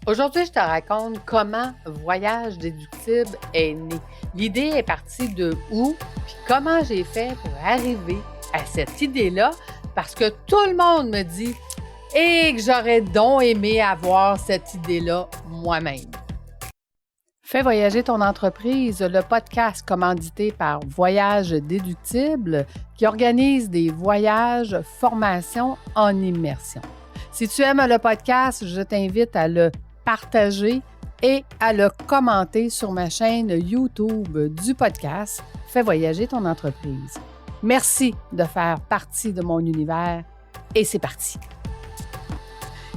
Aujourd'hui, je te raconte comment Voyage déductible est né. L'idée est partie de où, puis comment j'ai fait pour arriver à cette idée-là, parce que tout le monde me dit « Et que j'aurais donc aimé avoir cette idée-là moi-même ». Fais voyager ton entreprise, le podcast commandité par Voyage déductible qui organise des voyages, formations en immersion. Si tu aimes le podcast, je t'invite à le partager et à le commenter sur ma chaîne YouTube du podcast Fais voyager ton entreprise. Merci de faire partie de mon univers et c'est parti.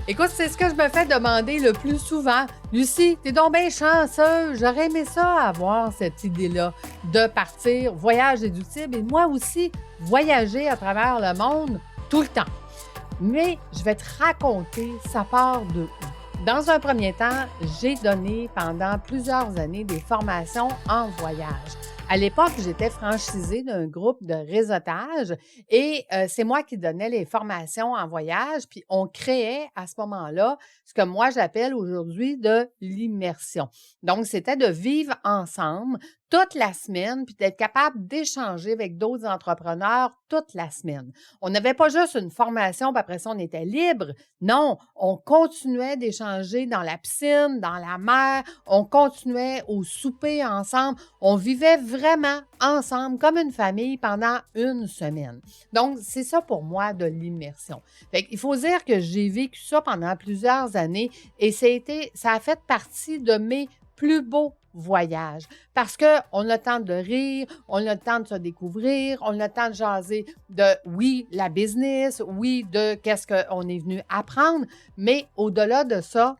Écoute, c'est ce que je me fais demander le plus souvent. Lucie, t'es donc bien chanceuse. J'aurais aimé ça avoir cette idée-là de partir voyage déductible et moi aussi voyager à travers le monde tout le temps. Mais je vais te raconter, ça part de où. Dans un premier temps, j'ai donné pendant plusieurs années des formations en voyage. À l'époque, j'étais franchisée d'un groupe de réseautage et c'est moi qui donnais les formations en voyage, puis on créait à ce moment-là ce que moi j'appelle aujourd'hui de l'immersion. Donc, c'était de vivre ensemble toute la semaine, puis d'être capable d'échanger avec d'autres entrepreneurs toute la semaine. On n'avait pas juste une formation, puis après ça, on était libre. Non, on continuait d'échanger dans la piscine, dans la mer, on continuait au souper ensemble, on vivait vraiment ensemble comme une famille pendant une semaine. Donc, c'est ça pour moi de l'immersion. Fait qu'il faut dire que j'ai vécu ça pendant plusieurs années et ça a fait partie de mes plus beaux voyages parce qu'on a le temps de rire, on a le temps de se découvrir, on a le temps de jaser de, oui, la business, oui, de qu'est-ce qu'on est venu apprendre, mais au-delà de ça,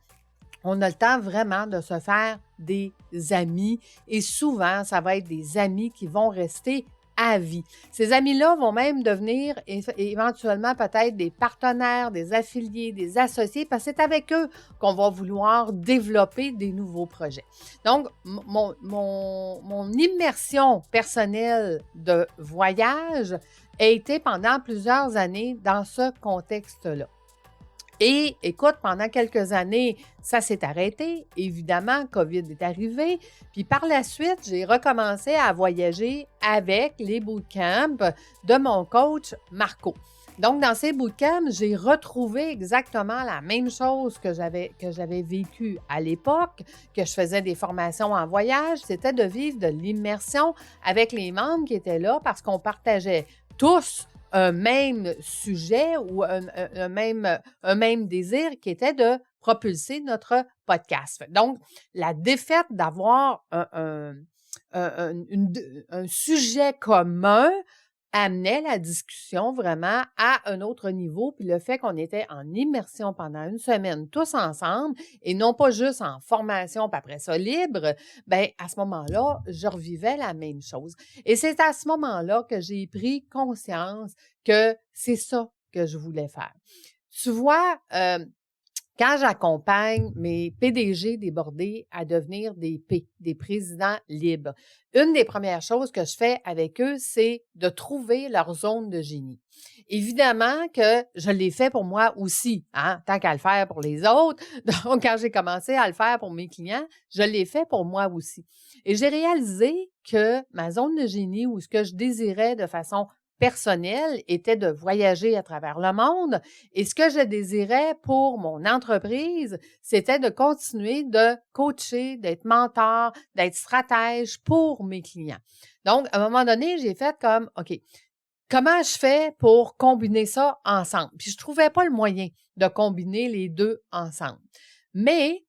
on a le temps vraiment de se faire des amis et souvent, ça va être des amis qui vont rester à vie. Ces amis-là vont même devenir éventuellement peut-être des partenaires, des affiliés, des associés, parce que c'est avec eux qu'on va vouloir développer des nouveaux projets. Donc, mon immersion personnelle de voyage a été pendant plusieurs années dans ce contexte-là. Et écoute, pendant quelques années, ça s'est arrêté. Évidemment, COVID est arrivé. Puis par la suite, j'ai recommencé à voyager avec les bootcamps de mon coach Marco. Donc, dans ces bootcamps, j'ai retrouvé exactement la même chose que j'avais vécu à l'époque, que je faisais des formations en voyage, c'était de vivre de l'immersion avec les membres qui étaient là parce qu'on partageait tous un même sujet ou un même désir qui était de propulser notre podcast. Donc, la défaite d'avoir un sujet commun amenait la discussion vraiment à un autre niveau, puis le fait qu'on était en immersion pendant une semaine tous ensemble et non pas juste en formation puis après ça libre, bien à ce moment-là, je revivais la même chose. Et c'est à ce moment-là que j'ai pris conscience que c'est ça que je voulais faire. Tu vois, quand j'accompagne mes PDG débordés à devenir des présidents libres, une des premières choses que je fais avec eux, c'est de trouver leur zone de génie. Évidemment que je l'ai fait pour moi aussi, hein, tant qu'à le faire pour les autres. Donc, quand j'ai commencé à le faire pour mes clients, je l'ai fait pour moi aussi. Et j'ai réalisé que ma zone de génie ou ce que je désirais de façon personnelle était de voyager à travers le monde et ce que je désirais pour mon entreprise, c'était de continuer de coacher, d'être mentor, d'être stratège pour mes clients. Donc, à un moment donné, j'ai fait comme, OK, comment je fais pour combiner ça ensemble? Puis, je trouvais pas le moyen de combiner les deux ensemble. Mais,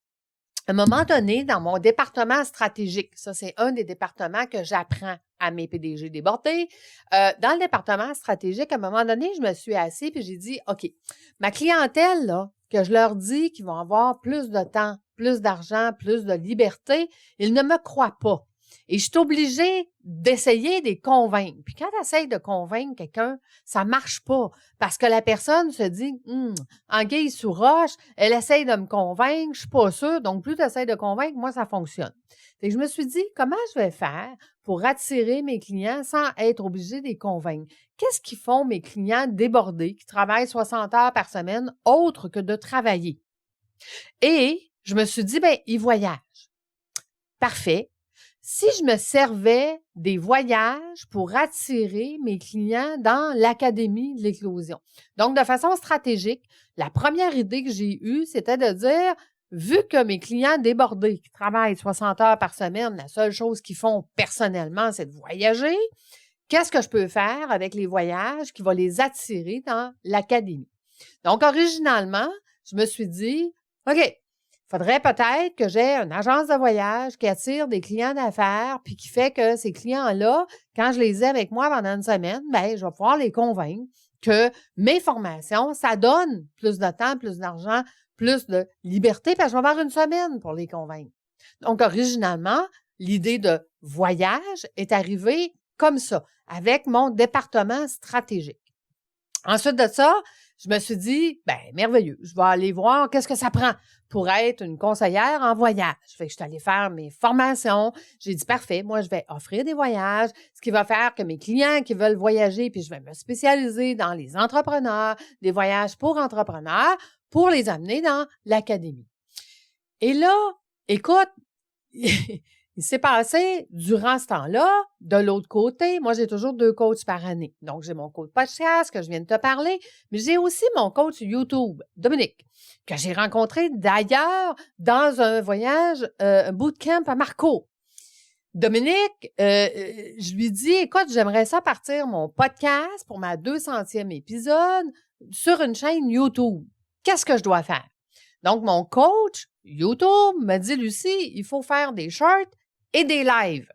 à un moment donné, dans mon département stratégique, ça, c'est un des départements que j'apprends à mes PDG débordés. Dans le département stratégique, à un moment donné, je me suis assise et j'ai dit, OK, ma clientèle, là, que je leur dis qu'ils vont avoir plus de temps, plus d'argent, plus de liberté, ils ne me croient pas. Et je suis obligée d'essayer de les convaincre. Puis quand tu essaies de convaincre quelqu'un, ça marche pas parce que la personne se dit anguille sous roche, elle essaye de me convaincre, je suis pas sûre, donc plus tu essaies de convaincre, moi ça fonctionne. Fait que je me suis dit comment je vais faire pour attirer mes clients sans être obligée de les convaincre. Qu'est-ce qu'ils font mes clients débordés qui travaillent 60 heures par semaine autre que de travailler? Et je me suis dit, ben, ils voyagent. Parfait. Si je me servais des voyages pour attirer mes clients dans l'Académie de l'éclosion. Donc, de façon stratégique, la première idée que j'ai eue, c'était de dire, vu que mes clients débordés, qui travaillent 60 heures par semaine, la seule chose qu'ils font personnellement, c'est de voyager, qu'est-ce que je peux faire avec les voyages qui va les attirer dans l'Académie? Donc, originalement, je me suis dit, OK, il faudrait peut-être que j'ai une agence de voyage qui attire des clients d'affaires puis qui fait que ces clients-là, quand je les ai avec moi pendant une semaine, bien, je vais pouvoir les convaincre que mes formations, ça donne plus de temps, plus d'argent, plus de liberté, parce que je vais avoir une semaine pour les convaincre. Donc, originalement, l'idée de voyage est arrivée comme ça, avec mon département stratégique. Ensuite de ça, je me suis dit, ben merveilleux, je vais aller voir qu'est-ce que ça prend pour être une conseillère en voyage. Fait que je suis allée faire mes formations. J'ai dit, parfait, moi, je vais offrir des voyages, ce qui va faire que mes clients qui veulent voyager, puis je vais me spécialiser dans les entrepreneurs, des voyages pour entrepreneurs, pour les amener dans l'académie. Et là, écoute, il s'est passé, durant ce temps-là, de l'autre côté, moi, j'ai toujours 2 coachs par année. Donc, j'ai mon coach podcast que je viens de te parler, mais j'ai aussi mon coach YouTube, Dominique, que j'ai rencontré d'ailleurs dans un voyage, un bootcamp à Marco. Dominique, je lui dis, écoute, j'aimerais ça partir mon podcast pour ma 200e épisode sur une chaîne YouTube. Qu'est-ce que je dois faire? Donc, mon coach YouTube m'a dit, Lucie, il faut faire des shorts et des lives.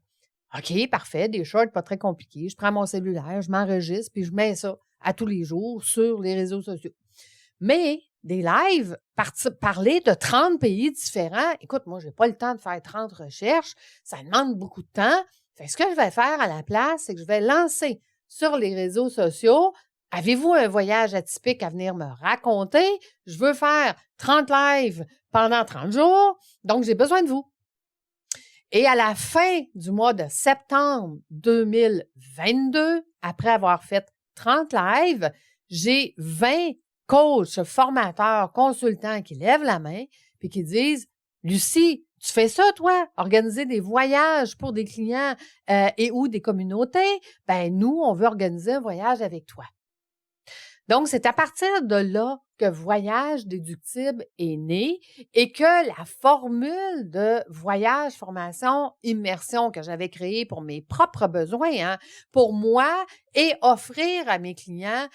OK, parfait, des shorts pas très compliqués. Je prends mon cellulaire, je m'enregistre, puis je mets ça à tous les jours sur les réseaux sociaux. Mais des lives, parler de 30 pays différents, écoute, moi, j'ai pas le temps de faire 30 recherches, ça demande beaucoup de temps. Fait que ce que je vais faire à la place, c'est que je vais lancer sur les réseaux sociaux, avez-vous un voyage atypique à venir me raconter? Je veux faire 30 lives pendant 30 jours, donc j'ai besoin de vous. Et à la fin du mois de septembre 2022, après avoir fait 30 lives, j'ai 20 coachs, formateurs, consultants qui lèvent la main puis qui disent « Lucie, tu fais ça, toi, organiser des voyages pour des clients et ou des communautés? Ben nous, on veut organiser un voyage avec toi. » Donc, c'est à partir de là que Voyage déductible est né et que la formule de voyage, formation, immersion que j'avais créée pour mes propres besoins, pour moi, et offrir à mes clients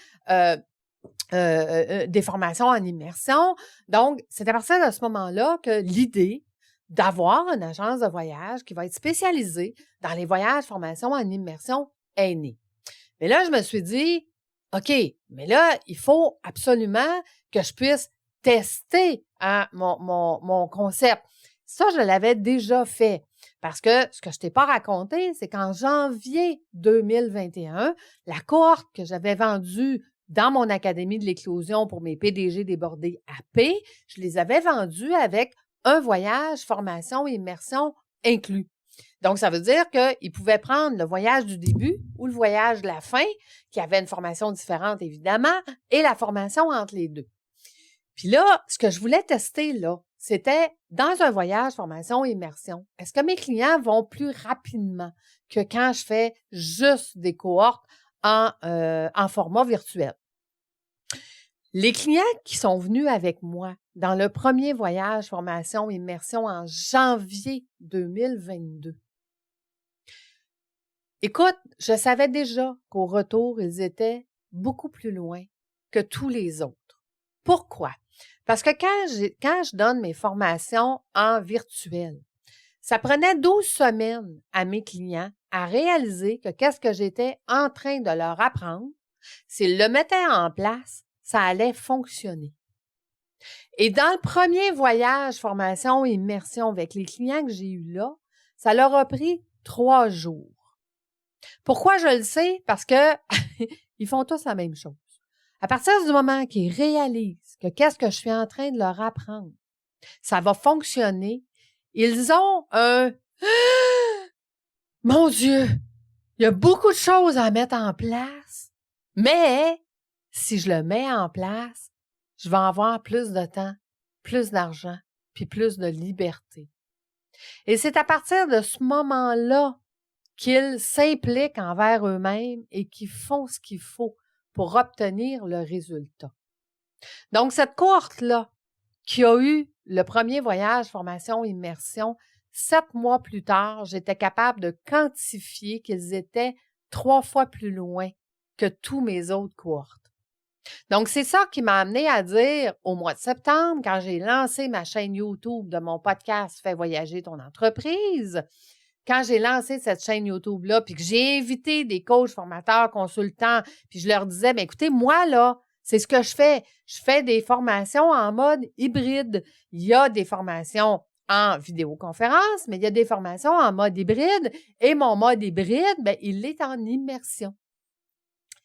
des formations en immersion. Donc, c'est à partir de ce moment-là que l'idée d'avoir une agence de voyage qui va être spécialisée dans les voyages, formations en immersion est née. Mais là, je me suis dit, OK, mais là, il faut absolument que je puisse tester mon concept. Ça, je l'avais déjà fait parce que ce que je t'ai pas raconté, c'est qu'en janvier 2021, la cohorte que j'avais vendue dans mon Académie de l'éclosion pour mes PDG débordés AP, je les avais vendus avec un voyage, formation, immersion inclus. Donc, ça veut dire qu'ils pouvaient prendre le voyage du début ou le voyage de la fin, qui avait une formation différente, évidemment, et la formation entre les deux. Puis là, ce que je voulais tester, là, c'était dans un voyage, formation, immersion, est-ce que mes clients vont plus rapidement que quand je fais juste des cohortes en format virtuel? Les clients qui sont venus avec moi dans le premier voyage, formation, immersion en janvier 2022, écoute, je savais déjà qu'au retour, ils étaient beaucoup plus loin que tous les autres. Pourquoi? Parce que quand je donne mes formations en virtuel, ça prenait 12 semaines à mes clients à réaliser que qu'est-ce que j'étais en train de leur apprendre, s'ils le mettaient en place, ça allait fonctionner. Et dans le premier voyage, formation, immersion avec les clients que j'ai eus là, ça leur a pris 3 jours. Pourquoi je le sais? Parce que ils font tous la même chose. À partir du moment qu'ils réalisent que qu'est-ce que je suis en train de leur apprendre, ça va fonctionner, ils ont un « Mon Dieu, il y a beaucoup de choses à mettre en place, mais si je le mets en place, je vais avoir plus de temps, plus d'argent, puis plus de liberté. Et c'est à partir de ce moment-là qu'ils s'impliquent envers eux-mêmes et qu'ils font ce qu'il faut pour obtenir le résultat. Donc, cette cohorte-là, qui a eu le premier voyage formation-immersion, 7 mois plus tard, j'étais capable de quantifier qu'ils étaient 3 fois plus loin que tous mes autres cohortes. Donc, c'est ça qui m'a amené à dire au mois de septembre, quand j'ai lancé ma chaîne YouTube de mon podcast Fais voyager ton entreprise, quand j'ai lancé cette chaîne YouTube-là, puis que j'ai invité des coachs, formateurs, consultants, puis je leur disais, bien, écoutez, moi, là, c'est ce que je fais. Je fais des formations en mode hybride. Il y a des formations en vidéoconférence, mais il y a des formations en mode hybride. Et mon mode hybride, bien, il est en immersion.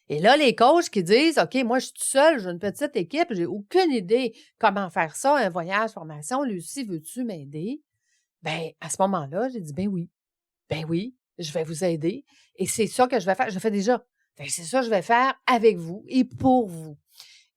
Et là, les coachs qui disent, OK, moi, je suis toute seule, j'ai une petite équipe, j'ai aucune idée comment faire ça, un voyage, formation. Lucie, veux-tu m'aider? Bien, à ce moment-là, j'ai dit, ben oui, je vais vous aider. Et c'est ça que je vais faire. Je le fais déjà. C'est ça que je vais faire avec vous et pour vous.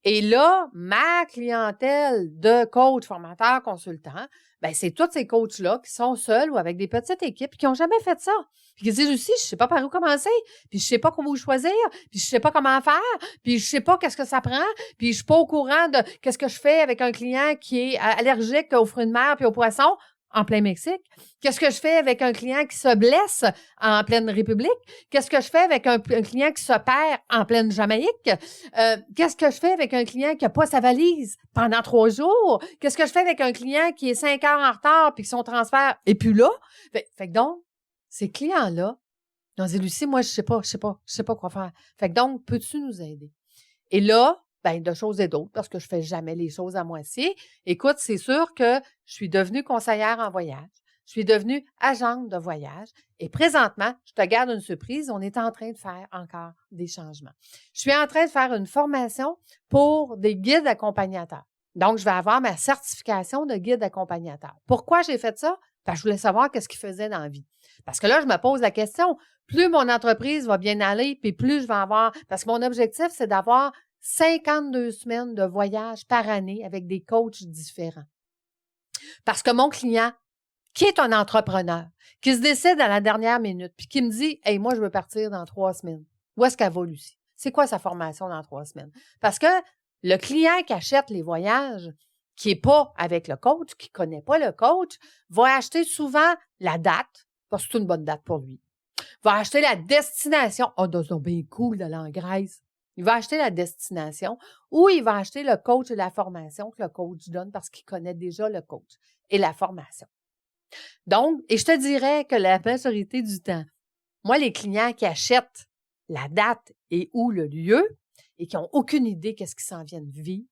Et là, ma clientèle de coachs, formateurs, consultants, bien, c'est tous ces coachs-là qui sont seuls ou avec des petites équipes qui n'ont jamais fait ça. Puis qui disent aussi, je ne sais pas par où commencer, puis je ne sais pas comment vous choisir, puis je ne sais pas comment faire, puis je ne sais pas qu'est-ce que ça prend, puis je ne suis pas au courant de qu'est-ce que je fais avec un client qui est allergique aux fruits de mer puis aux poissons en plein Mexique. Qu'est-ce que je fais avec un client qui se blesse en pleine République? Qu'est-ce que je fais avec un client qui se perd en pleine Jamaïque? Qu'est-ce que je fais avec un client qui n'a pas sa valise pendant 3 jours? Qu'est-ce que je fais avec un client qui est 5 heures en retard puis que son transfert est plus là? Fait que donc, ces clients-là, ils ont dit, Lucie, moi, je sais pas quoi faire. Fait que donc, peux-tu nous aider? Et là, ben, de choses et d'autres, parce que je fais jamais les choses à moitié. Écoute, c'est sûr que je suis devenue conseillère en voyage. Je suis devenue agente de voyage. Et présentement, je te garde une surprise, on est en train de faire encore des changements. Je suis en train de faire une formation pour des guides accompagnateurs. Donc, je vais avoir ma certification de guide accompagnateur. Pourquoi j'ai fait ça? Parce que je voulais savoir qu'est-ce qu'ils faisaient dans la vie. Parce que là, je me pose la question, plus mon entreprise va bien aller, puis plus je vais avoir... Parce que mon objectif, c'est d'avoir 52 semaines de voyage par année avec des coachs différents. Parce que mon client, qui est un entrepreneur, qui se décide à la dernière minute, puis qui me dit, « Hey, moi, je veux partir dans 3 semaines. » Où est-ce qu'elle va, Lucie? C'est quoi sa formation dans 3 semaines? Parce que le client qui achète les voyages, qui n'est pas avec le coach, qui ne connaît pas le coach, va acheter souvent la date, parce que c'est une bonne date pour lui. Va acheter la destination. « Oh, c'est bien cool d'aller en Grèce. » Il va acheter la destination ou il va acheter le coach et la formation que le coach donne parce qu'il connaît déjà le coach et la formation. Donc, et je te dirais que la majorité du temps, moi, les clients qui achètent la date et ou le lieu et qui n'ont aucune idée qu'est-ce qu'ils s'en viennent vivre,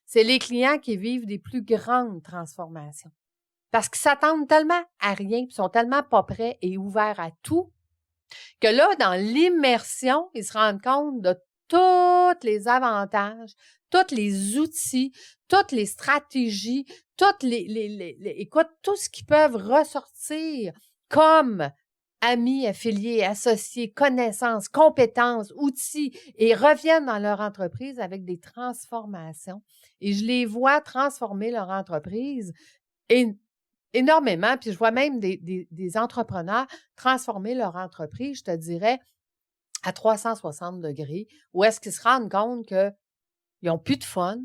c'est les clients qui vivent des plus grandes transformations. Parce qu'ils s'attendent tellement à rien, ils sont tellement pas prêts et ouverts à tout, que là, dans l'immersion, ils se rendent compte de tous les avantages, tous les outils, toutes les stratégies, écoute, tout ce qu'ils peuvent ressortir comme amis, affiliés, associés, connaissances, compétences, outils, et reviennent dans leur entreprise avec des transformations. Et je les vois transformer leur entreprise énormément, puis je vois même des entrepreneurs transformer leur entreprise, je te dirais, à 360 degrés, où est-ce qu'ils se rendent compte qu'ils n'ont plus de fun,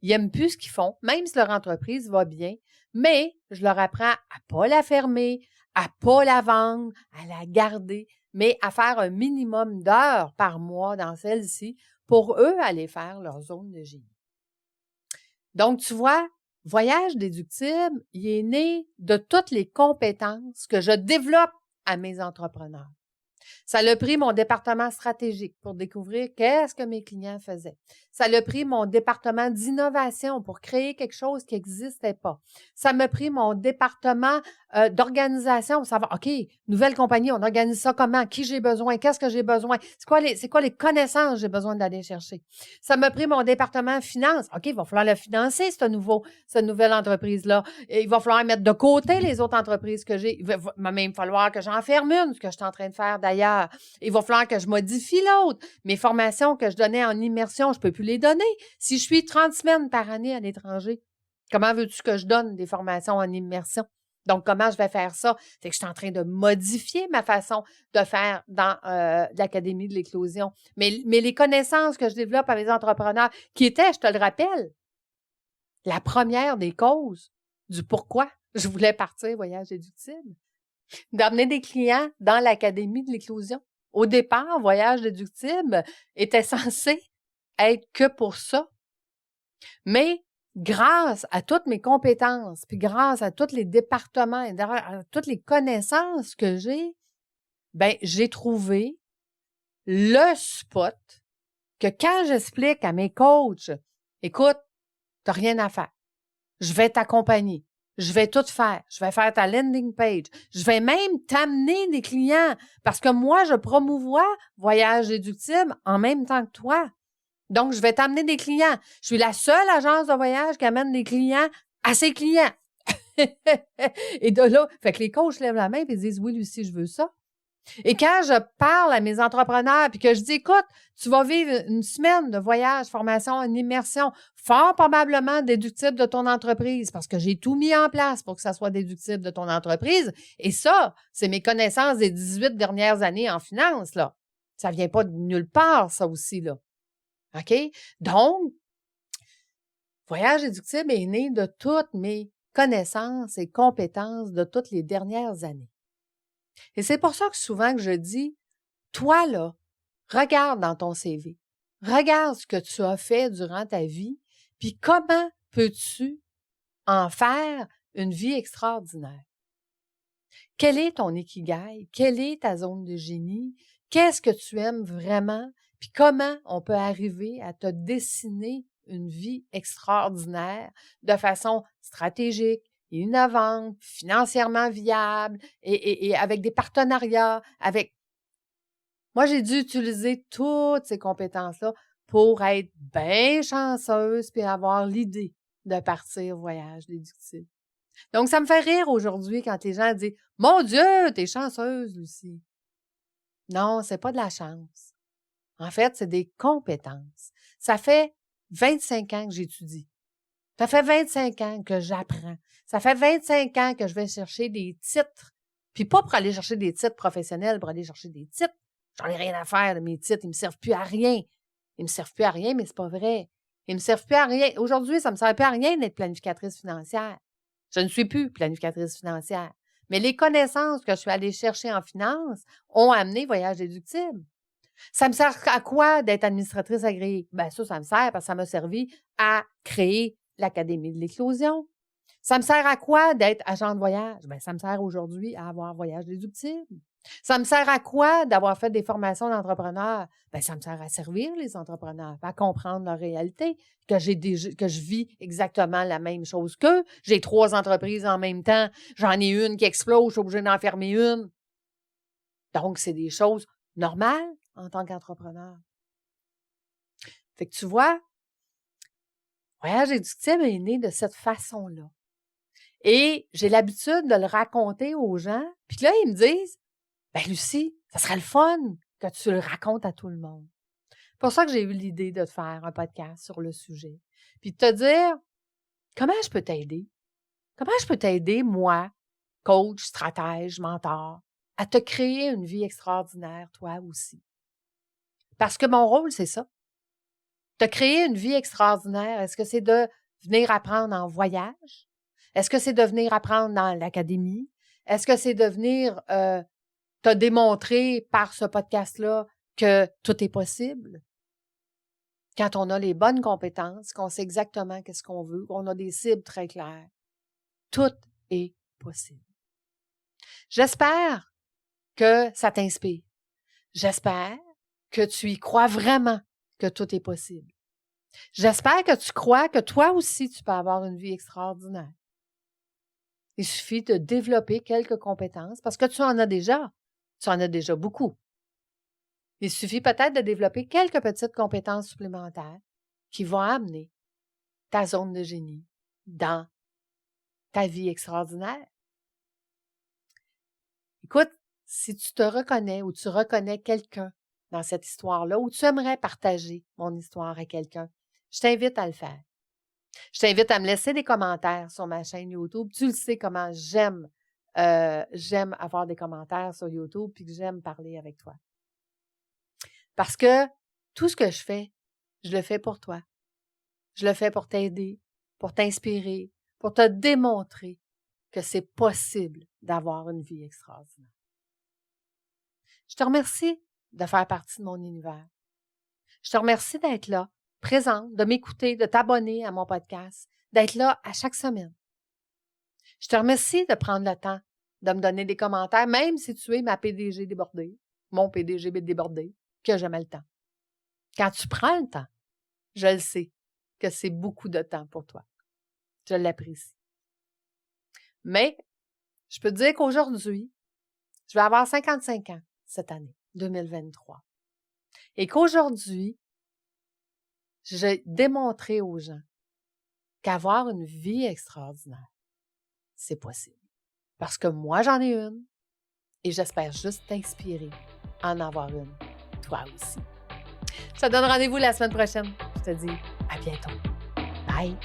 ils n'aiment plus ce qu'ils font, même si leur entreprise va bien, mais je leur apprends à ne pas la fermer, à ne pas la vendre, à la garder, mais à faire un minimum d'heures par mois dans celle-ci pour eux aller faire leur zone de génie. Donc, tu vois, Voyage déductible, il est né de toutes les compétences que je développe à mes entrepreneurs. Ça l'a pris mon département stratégique pour découvrir qu'est-ce que mes clients faisaient. Ça l'a pris mon département d'innovation pour créer quelque chose qui n'existait pas. Ça m'a pris mon département d'organisation pour savoir, OK, nouvelle compagnie, on organise ça comment? Qui j'ai besoin? Qu'est-ce que j'ai besoin? C'est quoi les connaissances que j'ai besoin d'aller chercher? Ça m'a pris mon département finance. OK, il va falloir le financer, cette nouvelle entreprise-là. Il va falloir mettre de côté les autres entreprises que j'ai. Il va même falloir que j'en ferme une, ce que je suis en train de faire d'ailleurs. Il va falloir que je modifie l'autre. Mes formations que je donnais en immersion, je ne peux plus les donner. Si je suis 30 semaines par année à l'étranger, Comment veux-tu que je donne des formations en immersion? Donc, comment je vais faire ça? C'est que je suis en train de modifier ma façon de faire dans l'Académie de l'éclosion. Mais les connaissances que je développe avec les entrepreneurs, qui étaient, je te le rappelle, la première des causes du pourquoi je voulais partir voyage déductible, d'amener des clients dans l'Académie de l'éclosion. Au départ, voyage déductible était censé être que pour ça. Mais grâce à toutes mes compétences, puis grâce à tous les départements, et à toutes les connaissances que j'ai, ben j'ai trouvé le spot que quand j'explique à mes coachs, écoute, t'as rien à faire. Je vais t'accompagner. Je vais tout faire. Je vais faire ta landing page. Je vais même t'amener des clients parce que moi, je promouvois Voyage déductible en même temps que toi. Donc, je vais t'amener des clients. Je suis la seule agence de voyage qui amène des clients à ses clients. Et de là, fait que les coachs lèvent la main et disent, oui, Lucie, je veux ça. Et quand je parle à mes entrepreneurs puis que je dis, écoute, tu vas vivre une semaine de voyage, formation, une immersion, fort probablement déductible de ton entreprise parce que j'ai tout mis en place pour que ça soit déductible de ton entreprise. Et ça, c'est mes connaissances des 18 dernières années en finance, là. Ça vient pas de nulle part, ça aussi, là. OK? Donc, voyage déductible est né de toutes mes connaissances et compétences de toutes les dernières années. Et c'est pour ça que souvent que je dis, toi là, regarde dans ton CV, regarde ce que tu as fait durant ta vie, puis comment peux-tu en faire une vie extraordinaire? Quel est ton ikigai? Quelle est ta zone de génie? Qu'est-ce que tu aimes vraiment? Puis comment on peut arriver à te dessiner une vie extraordinaire de façon stratégique, innovante, financièrement viable et avec des partenariats, avec... Moi, j'ai dû utiliser toutes ces compétences-là pour être bien chanceuse puis avoir l'idée de partir voyage déductible. Donc, ça me fait rire aujourd'hui quand les gens disent « Mon Dieu, t'es chanceuse, Lucie! » Non, c'est pas de la chance. En fait, c'est des compétences. Ça fait 25 ans que j'étudie. Ça fait 25 ans que j'apprends. Ça fait 25 ans que je vais chercher des titres. Puis pas pour aller chercher des titres professionnels, pour aller chercher des titres. J'en ai rien à faire de mes titres. Ils me servent plus à rien. Ils me servent plus à rien, mais c'est pas vrai. Ils me servent plus à rien. Aujourd'hui, ça me sert plus à rien d'être planificatrice financière. Je ne suis plus planificatrice financière. Mais les connaissances que je suis allée chercher en finance ont amené voyage déductible. Ça me sert à quoi d'être administratrice agréée? Ben ça me sert parce que ça m'a servi à créer l'Académie de l'éclosion. Ça me sert à quoi d'être agent de voyage? Ben ça me sert aujourd'hui à avoir voyage déductible. Ça me sert à quoi d'avoir fait des formations d'entrepreneurs? Ben ça me sert à servir les entrepreneurs, à comprendre leur réalité, que je vis exactement la même chose qu'eux. J'ai 3 entreprises en même temps. J'en ai une qui explose, je suis obligée d'en fermer une. Donc, c'est des choses normales en tant qu'entrepreneur. Fait que tu vois, voyage déductible est né de cette façon-là. Et j'ai l'habitude de le raconter aux gens. Puis là, ils me disent, « Ben Lucie, ça serait le fun que tu le racontes à tout le monde. » C'est pour ça que j'ai eu l'idée de te faire un podcast sur le sujet. Puis de te dire, comment je peux t'aider? Comment je peux t'aider, moi, coach, stratège, mentor, à te créer une vie extraordinaire, toi aussi? Parce que mon rôle, c'est ça. Te créer une vie extraordinaire, est-ce que c'est de venir apprendre en voyage? Est-ce que c'est de venir apprendre dans l'académie? Est-ce que c'est de venir te démontrer par ce podcast-là que tout est possible? Quand on a les bonnes compétences, qu'on sait exactement qu'est-ce qu'on veut, qu'on a des cibles très claires, tout est possible. J'espère que ça t'inspire. J'espère que tu y crois vraiment que tout est possible. J'espère que tu crois que toi aussi, tu peux avoir une vie extraordinaire. Il suffit de développer quelques compétences parce que tu en as déjà. Tu en as déjà beaucoup. Il suffit peut-être de développer quelques petites compétences supplémentaires qui vont amener ta zone de génie dans ta vie extraordinaire. Écoute, si tu te reconnais ou tu reconnais quelqu'un dans cette histoire-là ou tu aimerais partager mon histoire à quelqu'un, je t'invite à le faire. Je t'invite à me laisser des commentaires sur ma chaîne YouTube. Tu le sais comment j'aime avoir des commentaires sur YouTube puis que j'aime parler avec toi. Parce que tout ce que je le fais pour toi. Je le fais pour t'aider, pour t'inspirer, pour te démontrer que c'est possible d'avoir une vie extraordinaire. Je te remercie de faire partie de mon univers. Je te remercie d'être là, présente, de m'écouter, de t'abonner à mon podcast, d'être là à chaque semaine. Je te remercie de prendre le temps de me donner des commentaires, même si tu es ma PDG débordée, mon PDG débordé, que jamais le temps. Quand tu prends le temps, je le sais que c'est beaucoup de temps pour toi. Je l'apprécie. Mais, je peux te dire qu'aujourd'hui, je vais avoir 55 ans cette année, 2023. Et qu'aujourd'hui, j'ai démontré aux gens qu'avoir une vie extraordinaire, c'est possible. Parce que moi, j'en ai une et j'espère juste t'inspirer à en avoir une, toi aussi. Je te donne rendez-vous la semaine prochaine. Je te dis à bientôt. Bye!